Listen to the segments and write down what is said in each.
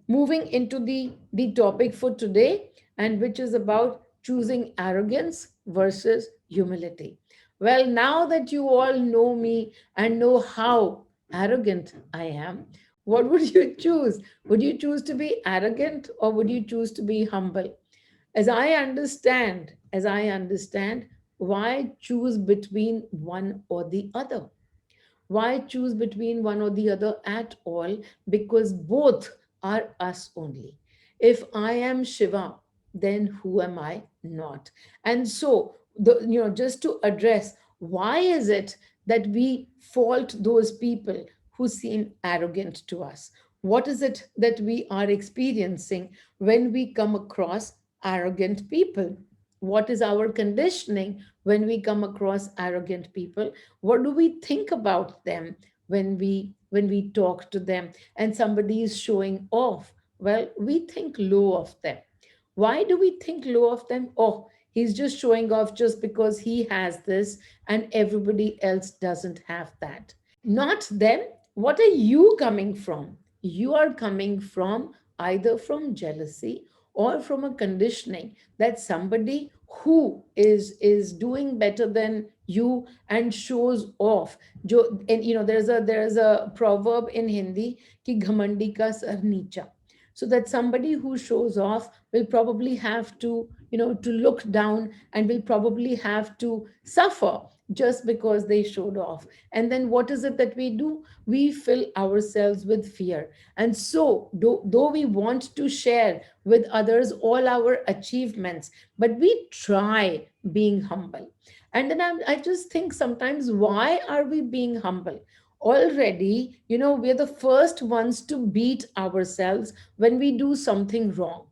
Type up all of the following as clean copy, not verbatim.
moving into the topic for today, and which is about choosing arrogance versus humility. Well, now that you all know me and know how arrogant I am, what would you choose? Would you choose to be arrogant or would you choose to be humble? As I understand, why choose between one or the other? Why choose between one or the other at all? Because both are us only. If I am Shiva, then who am I not? And so, just to address why is it that we fault those people who seem arrogant to us? What is it that we are experiencing when we come across arrogant people? What is our conditioning when we come across arrogant people? What do we think about them when we talk to them and somebody is showing off? Well, we think low of them. Why do we think low of them? Oh, he's just showing off just because he has this and everybody else doesn't have that. Not them. What are you coming from? You are coming from either from jealousy or from a conditioning that somebody who is doing better than you and shows off. And there's a proverb in Hindi ki ghamandi ka sar neecha. So that somebody who shows off will probably have to look down and will probably have to suffer just because they showed off. And then what is it that we do? We fill ourselves with fear. And so, though we want to share with others all our achievements, but we try being humble. And then I just think sometimes, why are we being humble? Already, we're the first ones to beat ourselves when we do something wrong.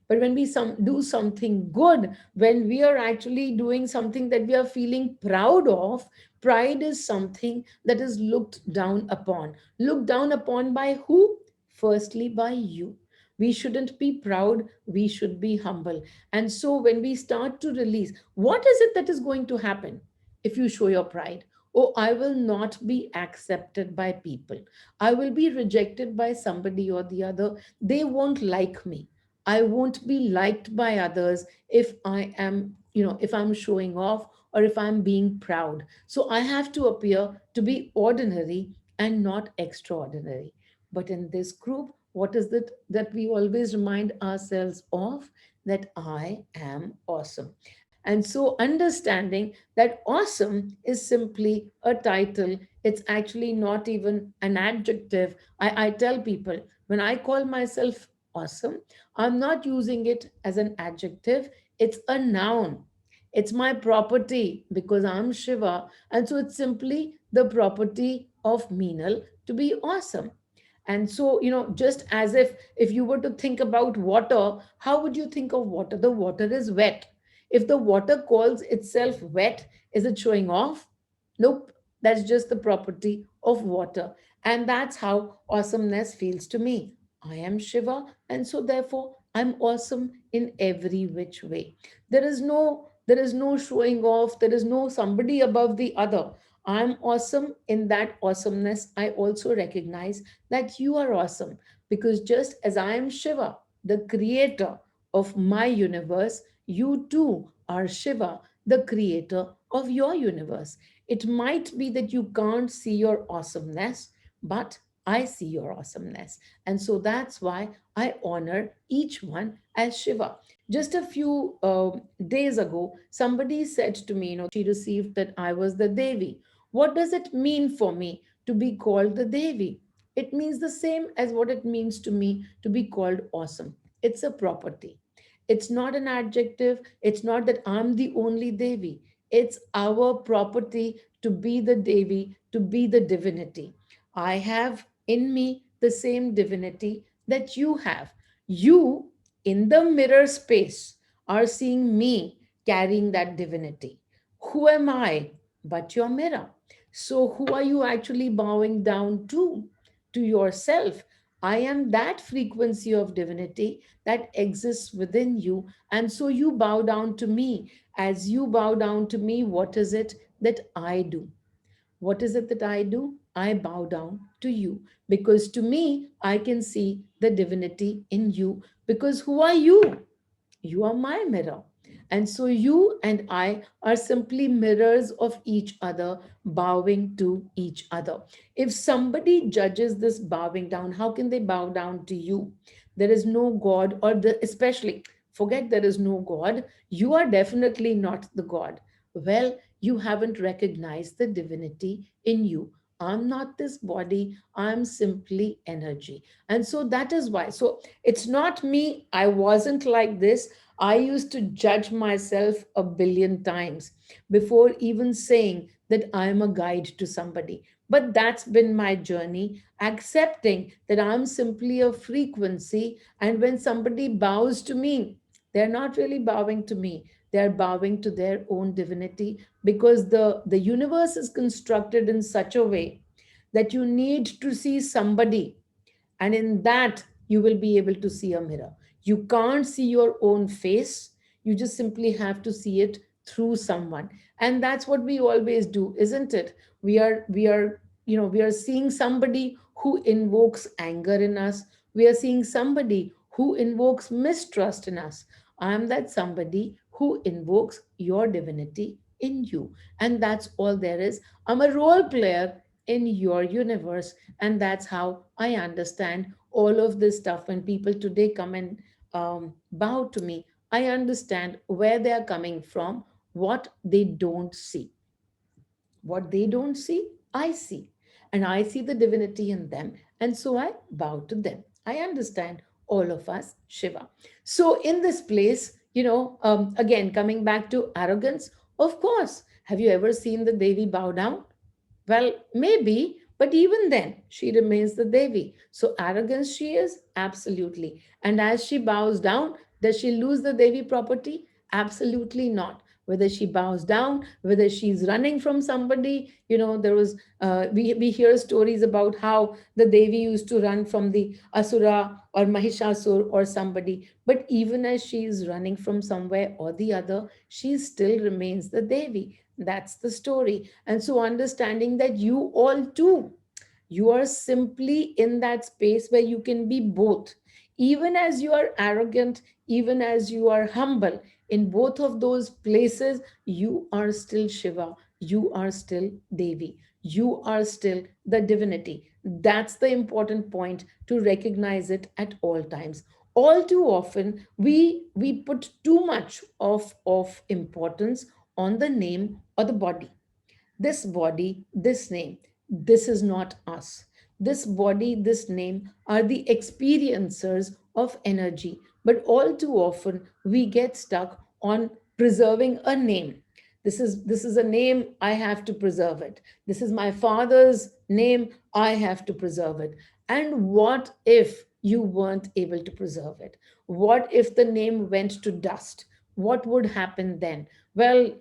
But when we do something good, when we are actually doing something that we are feeling proud of, pride is something that is looked down upon. Looked down upon by who? Firstly, by you. We shouldn't be proud, we should be humble. And so, when we start to release, what is it that is going to happen if you show your pride? Oh, I will not be accepted by people. I will be rejected by somebody or the other. They won't like me. I won't be liked by others if if I'm showing off or if I'm being proud. So I have to appear to be ordinary and not extraordinary. But in this group, what is it that we always remind ourselves of? That I am awesome. And so understanding that awesome is simply a title, it's actually not even an adjective. I tell people, when I call myself awesome, I'm not using it as an adjective, it's a noun. It's my property because I'm Shiva. And so it's simply the property of Meenal to be awesome. And so, just as if you were to think about water, how would you think of water? The water is wet. If the water calls itself wet, is it showing off? Nope. That's just the property of water. And that's how awesomeness feels to me. I am Shiva, and so therefore I'm awesome in every which way. There is no showing off, there is no somebody above the other. I'm awesome. In that awesomeness, I also recognize that you are awesome, because just as I am Shiva, the creator of my universe, you too are Shiva, the creator of your universe. It might be that you can't see your awesomeness, but I see your awesomeness. And so that's why I honor each one as Shiva. Just a few days ago, somebody said to me, she received that I was the Devi. What does it mean for me to be called the Devi? It means the same as what it means to me to be called awesome. It's a property. It's not an adjective. It's not that I'm the only Devi. It's our property to be the Devi, to be the divinity. I have in me the same divinity that you have. You, in the mirror space, are seeing me carrying that divinity. Who am I but your mirror? So, who are you actually bowing down to? To yourself. I am that frequency of divinity that exists within you. And so you bow down to me. As you bow down to me, what is it that I do? What is it that I do? I bow down to you, because to me, I can see the divinity in you. Because who are you? You are my mirror. And so you and I are simply mirrors of each other, bowing to each other. If somebody judges this bowing down, how can they bow down to you? There is no God, or especially, forget there is no God. You are definitely not the God. Well, you haven't recognized the divinity in you. I'm not this body, I'm simply energy. And so that is why. So it's not me. I wasn't like this. I used to judge myself a billion times before even saying that I'm a guide to somebody. But that's been my journey, accepting that I'm simply a frequency. And when somebody bows to me, they're not really bowing to me. They're bowing to their own divinity, because the universe is constructed in such a way that you need to see somebody, and in that you will be able to see a mirror. You can't see your own face, you just simply have to see it through someone. And that's what we always do, isn't it? We are seeing somebody who invokes anger in us. We are seeing somebody who invokes mistrust in us. I am that somebody who invokes your divinity in you. And that's all there is. I'm a role player in your universe. And that's how I understand all of this stuff. When people today come and bow to me, I understand where they are coming from. What they don't see, what they don't see, I see. And I see the divinity in them, and so I bow to them. I understand all of us, Shiva. So in this place, again, coming back to arrogance, of course, have you ever seen the Devi bow down? Well, maybe, but even then, she remains the Devi. So, arrogance she is? Absolutely. And as she bows down, does she lose the Devi property? Absolutely not. Whether she bows down, whether she's running from somebody, there was, we hear stories about how the Devi used to run from the Asura or Mahishasur or somebody. But even as she is running from somewhere or the other, she still remains the Devi. That's the story. And so understanding that you all too, you are simply in that space where you can be both. Even as you are arrogant, even as you are humble, in both of those places, you are still Shiva, you are still Devi, you are still the divinity. That's the important point, to recognize it at all times. All too often, we put too much of importance on the name or the body. This body, this name, this is not us. This body, this name are the experiencers of energy. But all too often, we get stuck on preserving a name. This is a name, I have to preserve it. This is my father's name, I have to preserve it. And what if you weren't able to preserve it? What if the name went to dust? What would happen then? Well,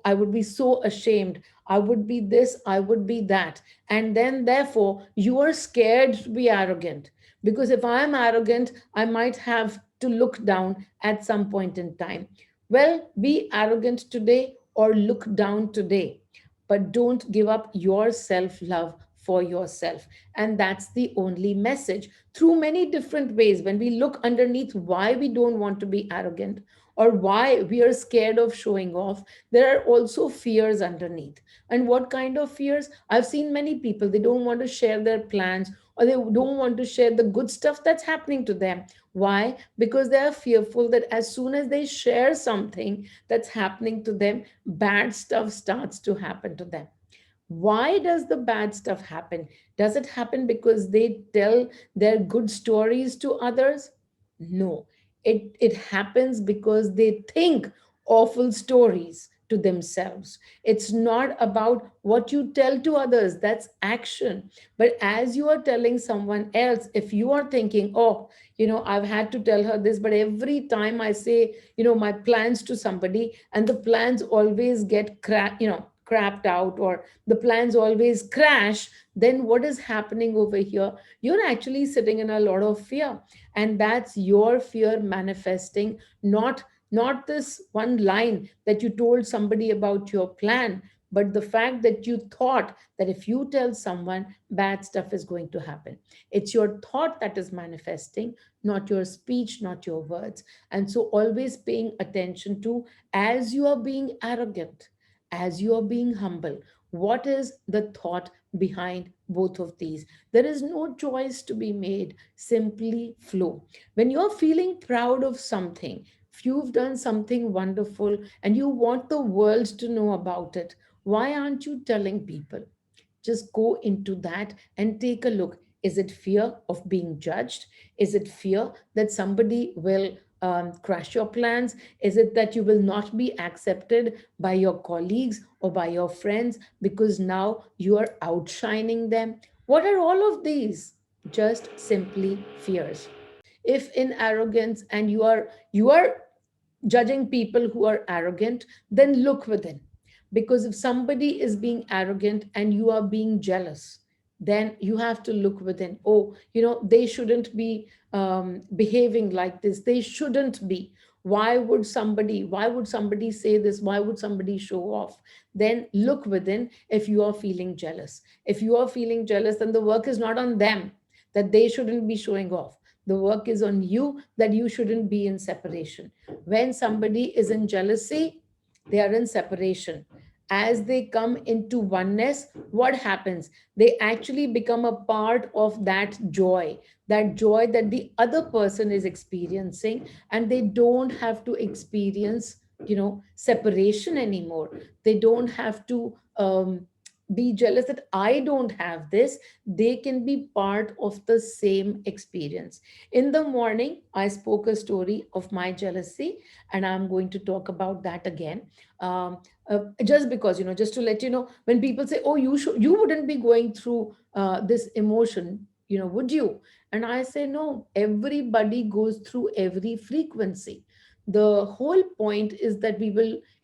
I would be so ashamed. I would be this, I would be that. And then, therefore, you are scared to be arrogant. Because if I'm arrogant, I might have to look down at some point in time. Well, be arrogant today or look down today, but don't give up your self love for yourself. And that's the only message. Through many different ways, when we look underneath why we don't want to be arrogant or why we are scared of showing off, there are also fears underneath. And what kind of fears? I've seen many people, they don't want to share their plans, or they don't want to share the good stuff that's happening to them. Why? Because they are fearful that as soon as they share something that's happening to them, bad stuff starts to happen to them. Why does the bad stuff happen? Does it happen because they tell their good stories to others? No. It happens because they think awful stories to themselves. It's not about what you tell to others, that's action. But as you are telling someone else, if you are thinking, oh, I've had to tell her this, but every time I say, my plans to somebody, and the plans always get crapped out, or the plans always crash, then what is happening over here? You're actually sitting in a lot of fear, and that's your fear manifesting, not this one line that you told somebody about your plan, but the fact that you thought that if you tell someone, bad stuff is going to happen. It's your thought that is manifesting, not your speech, not your words. And so always paying attention to, as you are being arrogant, as you are being humble, what is the thought behind both of these? There is no choice to be made, simply flow. When you're feeling proud of something, if you've done something wonderful and you want the world to know about it, why aren't you telling people? Just go into that and take a look. Is it fear of being judged? Is it fear that somebody will crash your plans? Is it that you will not be accepted by your colleagues or by your friends because now you are outshining them? What are all of these? Just simply fears. If in arrogance and you are judging people who are arrogant, then look within. Because if somebody is being arrogant and you are being jealous, then you have to look within. Oh, they shouldn't be behaving like this. They shouldn't be. Why would somebody say this? Why would somebody show off? Then look within. If you are feeling jealous, if you are feeling jealous, then the work is not on them, that they shouldn't be showing off. The work is on you, that you shouldn't be in separation. When somebody is in jealousy, they are in separation. As they come into oneness, what happens? They actually become a part of that joy that the other person is experiencing, and they don't have to experience, separation anymore. They don't have to be jealous that I don't have this. They can be part of the same experience. In the morning, I spoke a story of my jealousy, and I'm going to talk about that again. Um, just because, just to let you know, when people say, "Oh, you wouldn't be going through this emotion, would you?" And I say, no, everybody goes through every frequency. The whole point is that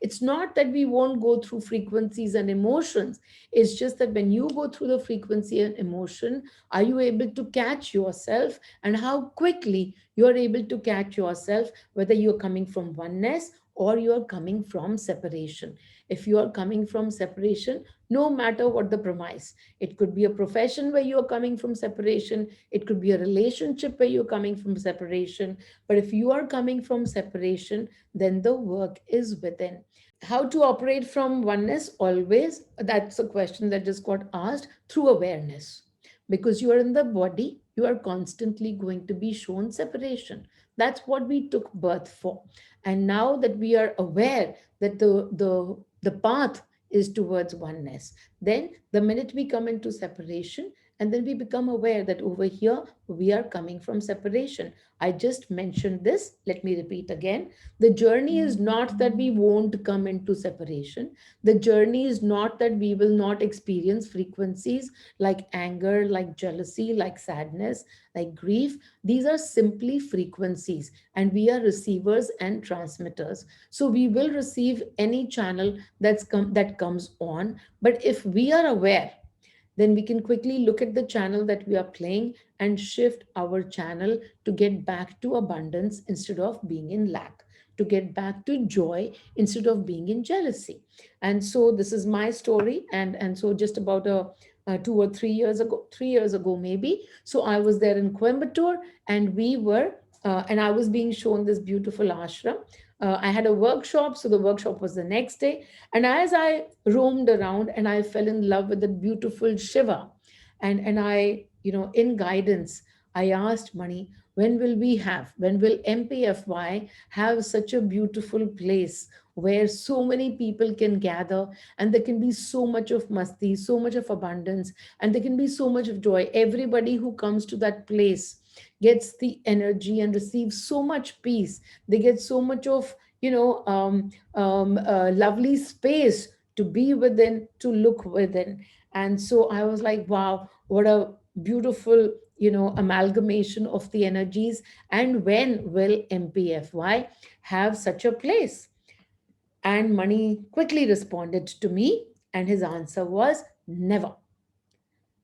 it's not that we won't go through frequencies and emotions. It's just that when you go through the frequency and emotion, are you able to catch yourself, and how quickly you're able to catch yourself, whether you're coming from oneness or you're coming from separation. If you are coming from separation, no matter what the premise, it could be a profession where you're coming from separation, it could be a relationship where you're coming from separation. But if you are coming from separation, then the work is within. How to operate from oneness? Always, that's a question that just got asked, through awareness. Because you are in the body, you are constantly going to be shown separation. That's what we took birth for. And now that we are aware that the path is towards oneness, then the minute we come into separation, and then we become aware that over here we are coming from separation. I just mentioned this, let me repeat again. The journey is not that we won't come into separation. The journey is not that we will not experience frequencies like anger, like jealousy, like sadness, like grief. These are simply frequencies, and we are receivers and transmitters. So we will receive any channel that comes on. But if we are aware, then we can quickly look at the channel that we are playing and shift our channel to get back to abundance instead of being in lack, to get back to joy instead of being in jealousy. And so this is my story. And so just about 2 or 3 years ago, 3 years ago maybe, so I was there in Coimbatore, and and I was being shown this beautiful ashram. I had a workshop, so the workshop was the next day. And as I roamed around, and I fell in love with the beautiful Shiva, and I, in guidance, I asked Mani, when will MPFY have such a beautiful place where so many people can gather, and there can be so much of masti, so much of abundance, and there can be so much of joy. Everybody who comes to that place gets the energy and receives so much peace. They get so much of, lovely space to be within, to look within. And so I was like, wow, what a beautiful, amalgamation of the energies. And when will MPFY have such a place? And Mani quickly responded to me, and his answer was never.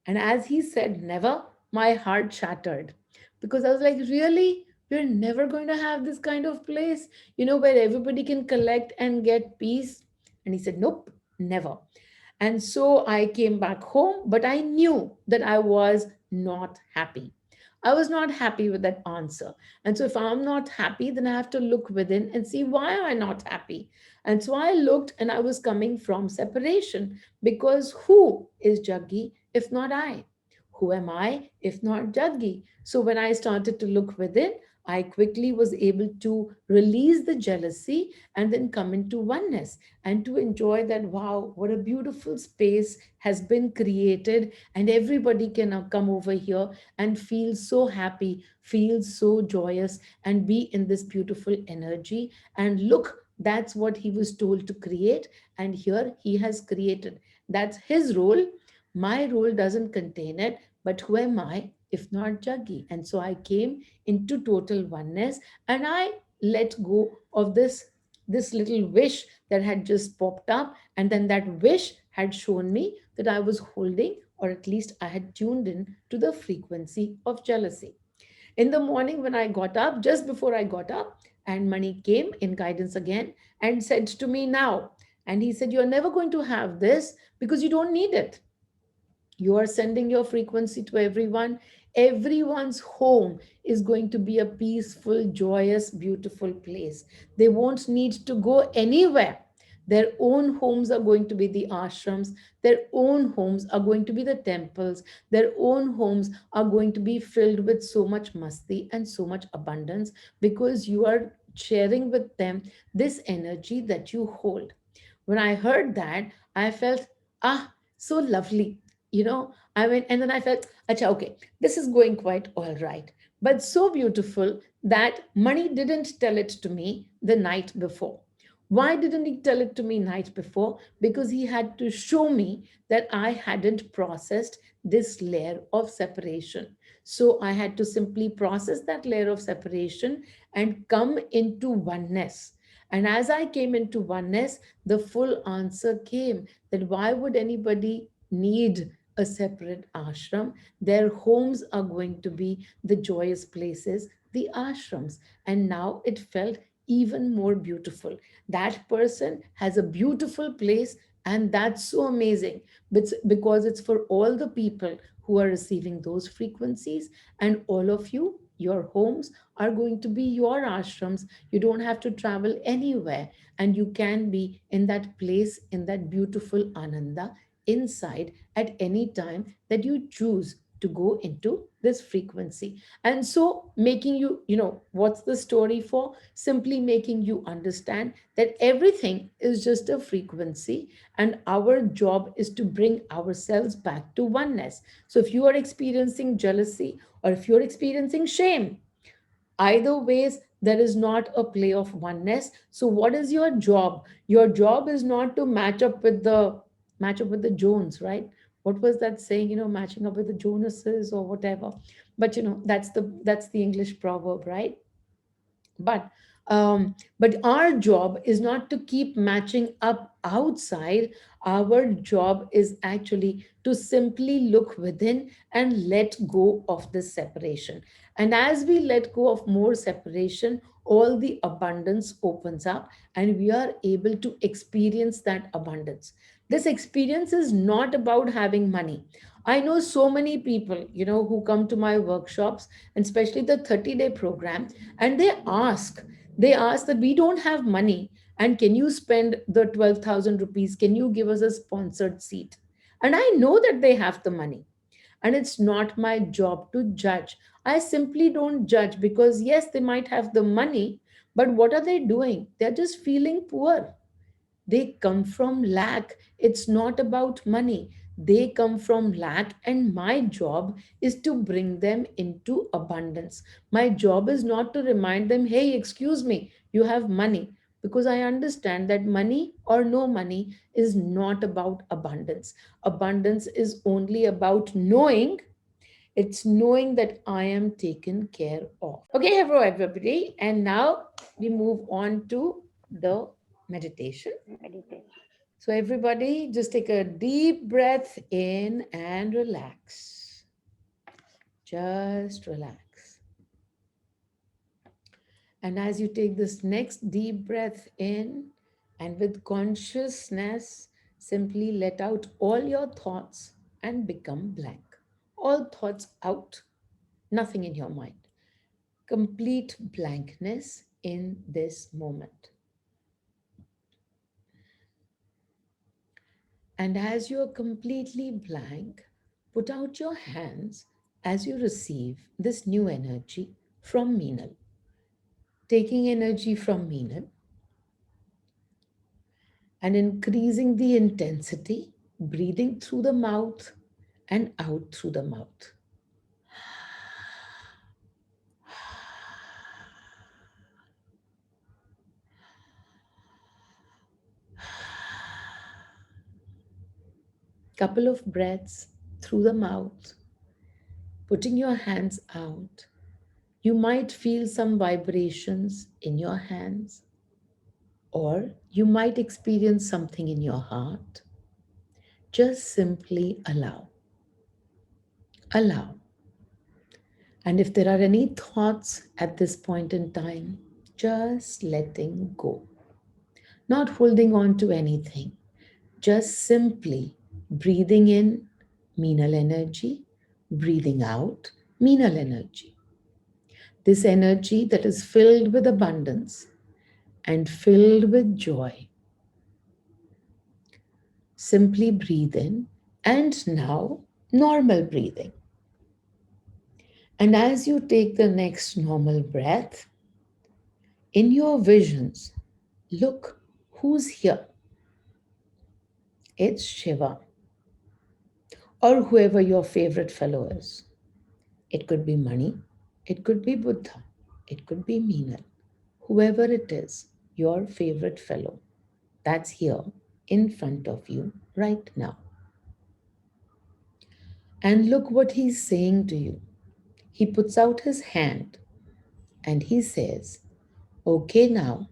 And as he said never, my heart shattered, because I was like, really? We're never going to have this kind of place, where everybody can collect and get peace? And he said, nope, never. And so I came back home, but I knew that I was not happy. I was not happy with that answer. And so if I'm not happy, then I have to look within and see why am I not happy. And so I looked and I was coming from separation, because who is Jaggi if not I? Who am I if not Jaggi? So when I started to look within, I quickly was able to release the jealousy and then come into oneness and to enjoy that, wow, what a beautiful space has been created, and everybody can now come over here and feel so happy, feel so joyous, and be in this beautiful energy. And look, that's what he was told to create, and here he has created. That's his role. My role doesn't contain it, but who am I if not Jaggi? And so I came into total oneness, and I let go of this little wish that had just popped up, and then that wish had shown me that I was holding, or at least I had tuned in to the frequency of jealousy. In the morning when I got up, just before I got up, and Mani came in guidance again and said to me, now, and he said, you're never going to have this because you don't need it. You are sending your frequency to everyone. Everyone's home is going to be a peaceful, joyous, beautiful place. They won't need to go anywhere. Their own homes are going to be the ashrams. Their own homes are going to be the temples. Their own homes are going to be filled with so much masti and so much abundance, because you are sharing with them this energy that you hold. When I heard that, I felt, ah, so lovely. I went, and then I felt, acha, okay, this is going quite all right. But so beautiful that Mani didn't tell it to me the night before. Why didn't he tell it to me night before? Because he had to show me that I hadn't processed this layer of separation. So I had to simply process that layer of separation and come into oneness. And as I came into oneness, the full answer came, that why would anybody need a separate ashram? Their homes are going to be the joyous places, the ashrams. And now it felt even more beautiful. That person has a beautiful place, and that's so amazing. Because it's for all the people who are receiving those frequencies, and all of you, your homes are going to be your ashrams. You don't have to travel anywhere, and you can be in that place, in that beautiful ananda inside at any time that you choose to go into this frequency. And so making you, what's the story for? Simply making you understand that everything is just a frequency, and our job is to bring ourselves back to oneness. So if you are experiencing jealousy, or if you're experiencing shame, either ways, there is not a play of oneness. So what is your job? Your job is not to match up with the Jones, right? What was that saying? Matching up with the Jonases or whatever. But that's the English proverb, right? But um, but our job is not to keep matching up outside. Our job is actually to simply look within and let go of this separation. And as we let go of more separation, all the abundance opens up, and we are able to experience that abundance. This experience is not about having money. I know so many people, who come to my workshops, and especially the 30-day program, and they ask that we don't have money, and can you spend the 12,000 rupees, can you give us a sponsored seat? And I know that they have the money, and it's not my job to judge. I simply don't judge, because yes, they might have the money, but what are they doing? They're just feeling poor. They come from lack. It's not about money. They come from lack, and my job is to bring them into abundance. My job is not to remind them, hey, excuse me, you have money. Because I understand that money or no money is not about abundance. Abundance is only about knowing. It's knowing that I am taken care of. Okay, hello everybody. And now we move on to the meditation. Meditation. So, everybody, just take a deep breath in and relax. Just relax. And as you take this next deep breath in, and with consciousness, Simply let out all your thoughts and become blank. All thoughts out, nothing in your mind. Complete blankness in this moment. And as you're completely blank, put out your hands as you receive this new energy from Meenal. Taking energy from Meenal and increasing the intensity, breathing through the mouth and out through the mouth. Couple of breaths through the mouth, putting your hands out. You might feel some vibrations in your hands, or you might experience something in your heart. Just simply allow. Allow. And if there are any thoughts at this point in time, just letting go. Not holding on to anything. Just simply breathing in Meenal energy, breathing out Meenal energy. This energy that is filled with abundance and filled with joy. Simply breathe in, and now normal breathing. And as you take the next normal breath, in your visions, look who's here. It's Shiva or whoever your favorite fellow is. It could be Mani, it could be Buddha, it could be Meenal, whoever it is, your favorite fellow that's here in front of you right now. And look what he's saying to you. He puts out his hand and he says, okay, now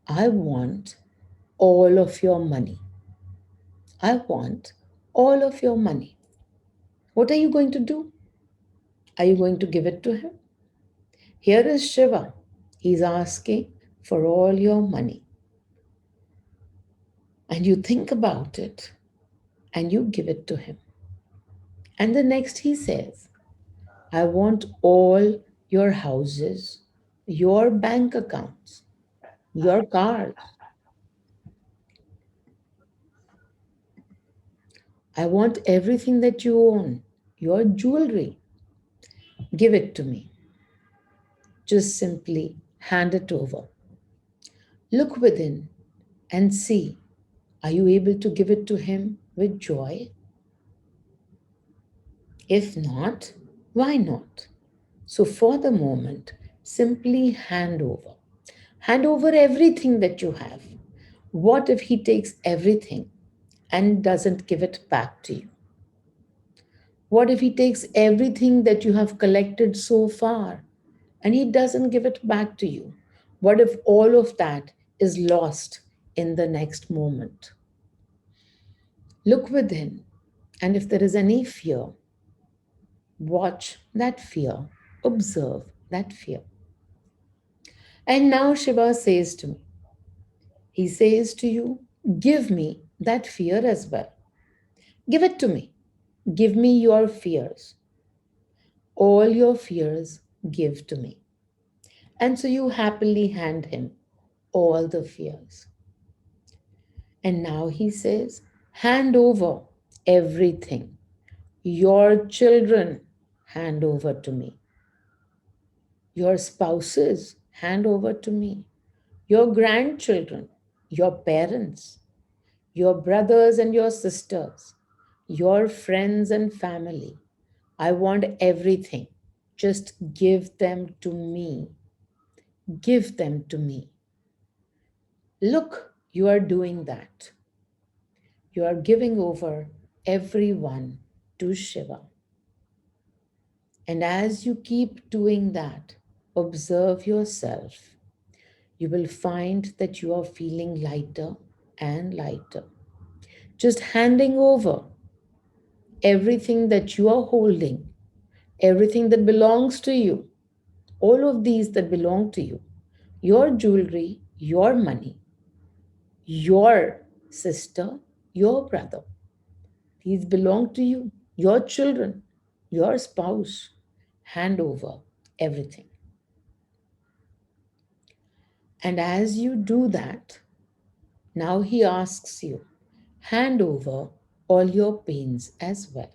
I want all of your money. I want all of your money. What are you going to do? Are you going to give it to him? Here is Shiva. He's asking for all your money. And you think about it and you give it to him. And the next he says, I want all your houses, your bank accounts, your cars. I want everything that you own, your jewelry. Give it to me. Just simply hand it over. Look within and see, are you able to give it to him with joy? If not, why not? So, for the moment, simply hand over. Hand over everything that you have. What if he takes everything and doesn't give it back to you? What if he takes everything that you have collected so far and he doesn't give it back to you? What if all of that is lost in the next moment? Look within, and if there is any fear, watch that fear, observe that fear. And now Shiva says to me, he says to you, give me that fear as well. Give it to me. Give me your fears. All your fears, give to me. And so you happily hand him all the fears. And now he says, hand over everything. Your children, hand over to me. Your spouses, hand over to me. Your grandchildren, your parents, your brothers and your sisters, your friends and family. I want everything. Just give them to me. Give them to me. Look, you are doing that. You are giving over everyone to Shiva. And as you keep doing that, observe yourself. You will find that you are feeling lighter and lighter. Just handing over everything that you are holding, everything that belongs to you, all of these that belong to you, your jewelry, your money, your sister, your brother. These belong to you, your children, your spouse. Hand over everything. And as you do that, now he asks you, hand over all your pains as well.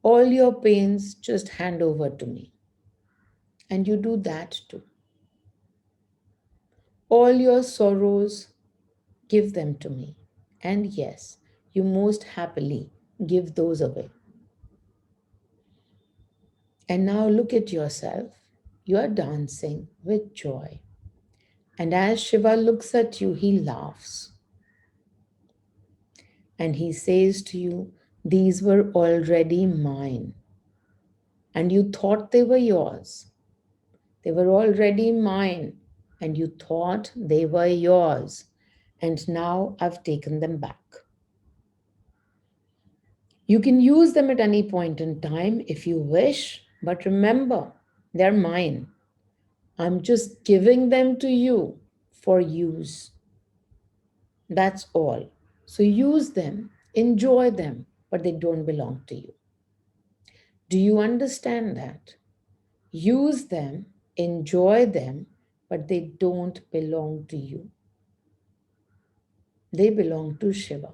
All your pains, just hand over to me. And you do that too. All your sorrows, give them to me. And yes, you most happily give those away. And now look at yourself. You are dancing with joy. And as Shiva looks at you, he laughs. And he says to you, these were already mine. And you thought they were yours. They were already mine. And you thought they were yours. And now I've taken them back. You can use them at any point in time if you wish, but remember, they're mine. I'm just giving them to you for use. That's all. So use them, enjoy them, but they don't belong to you. Do you understand that? Use them, enjoy them, but they don't belong to you. They belong to Shiva.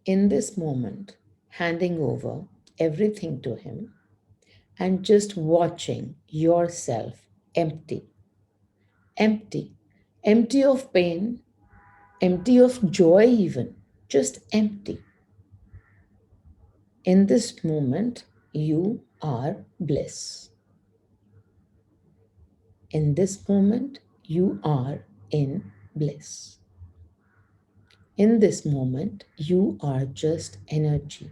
In this moment, handing over everything to him and just watching yourself empty, empty, empty of pain, empty of joy, even just empty. In this moment, you are bliss. In this moment, you are in bliss. In this moment, you are just energy.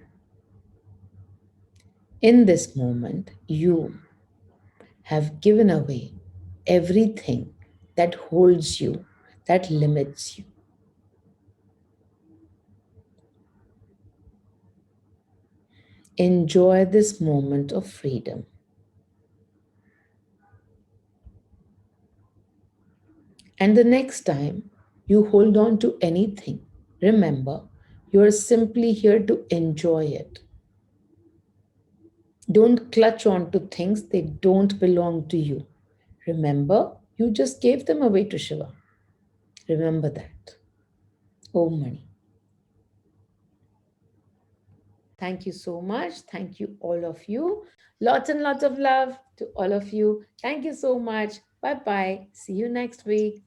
In this moment, you have given away everything that holds you, that limits you. Enjoy this moment of freedom. And the next time you hold on to anything, remember you are simply here to enjoy it. Don't clutch on to things, they don't belong to you. Remember, you just gave them away to Shiva. Remember that. Om Mani. Thank you so much. Thank you, all of you. Lots and lots of love to all of you. Thank you so much. Bye bye. See you next week.